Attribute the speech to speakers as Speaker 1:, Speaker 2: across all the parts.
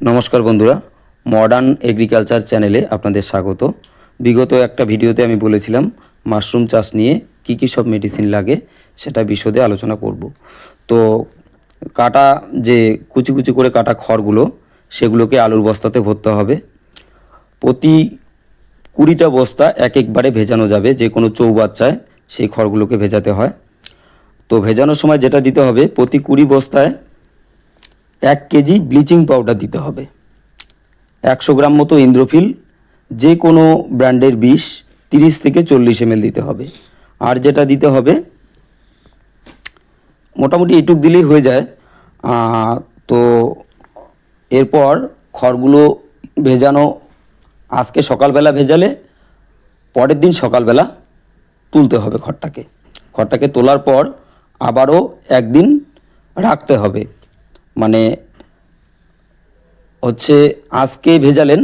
Speaker 1: নমস্কার বন্ধুরা, modern agriculture চ্যানেলে আপনাদের স্বাগত। বিগত একটা ভিডিওতে আমি বলেছিলাম মাশরুম চাষ নিয়ে কি সব মেডিসিন লাগে সেটা বিশদে আলোচনা করব। তো কাটা যে কুচি কুচি করে কাটা খড়গুলো সেগুলোকে আলুর বস্তাতে ভরতে হবে। প্রতি 20টা বস্তা একবারে ভেজানো যাবে, যে কোনো চৌবাচ্চায় সেই খড়গুলোকে ভেজাতে হয়। তো ভেজানোর সময় যেটা দিতে হবে, প্রতি 20 বস্তায় 1 কেজি ব্লিচিং পাউডার দিতে হবে, 100 গ্রাম মতো ইন্দ্রোফিল, যে কোনো ব্র্যান্ডের বিষ 30 থেকে 40 ml দিতে হবে। আর যেটা দিতে হবে মোটামুটি এইটুক দিলেই হয়ে যায়। তো এরপর খড়গুলো ভেজানো আজকে সকালবেলা ভেজালে পরের দিন সকালবেলা তুলতে হবে। খড়টাকে তোলার পর আবারও একদিন রাখতে হবে। মানে হচ্ছে আজকে ভেজালেন,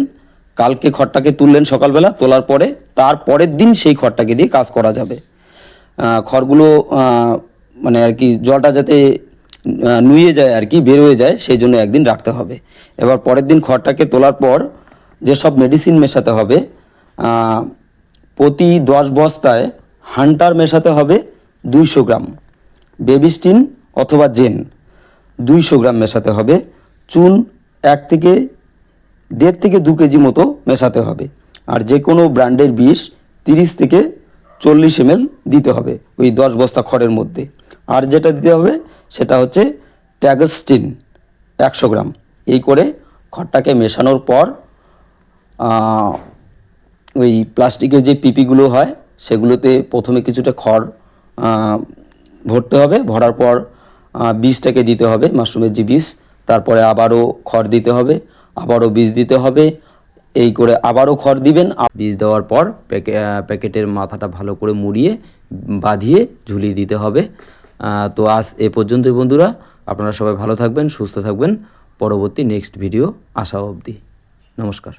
Speaker 1: কালকে খড়টাকে তুললেন সকালবেলা, তোলার পরে তার পরের দিন সেই খড়টাকে দিয়ে কাজ করা যাবে। খড়গুলো মানে আর কি জলটা যাতে নুয়ে যায় আর কি, বের হয়ে যায়, সেই জন্য একদিন রাখতে হবে। এবার পরের দিন খড়টাকে তোলার পর যেসব মেডিসিন মেশাতে হবে, প্রতি 10 বস্তায় হান্টার মেশাতে হবে 200 গ্রাম, বেবিস্টিন অথবা জেন 200 গ্রাম মেশাতে হবে, চুন 1 থেকে 1.5 থেকে 2 কেজি মতো মেশাতে হবে। আর যে কোনো ব্র্যান্ডের বিষ 30 থেকে 40 ml দিতে হবে ওই 10 বস্তা খড়ের মধ্যে। আর যেটা দিতে হবে সেটা হচ্ছে ট্যাগস্টিন 100 গ্রাম। এই করে খড়টাকে মেশানোর পর ওই প্লাস্টিকের যে পিপিগুলো হয় সেগুলোতে প্রথমে কিছুটা খড় ভরতে হবে। ভরার পর বীজটাকে দিতে হবে, মাশরুমের যে বীজ, তারপরে আবারও খড় দিতে হবে, আবারও বীজ দিতে হবে। এই করে আবারও খড় দিবেন। বীজ দেওয়ার পর প্যাকেটের মাথাটা ভালো করে মুড়িয়ে বাঁধিয়ে ঝুলিয়ে দিতে হবে। তো আজ এ পর্যন্তই বন্ধুরা, আপনারা সবাই ভালো থাকবেন, সুস্থ থাকবেন। পরবর্তী নেক্সট ভিডিও আসা অবধি নমস্কার।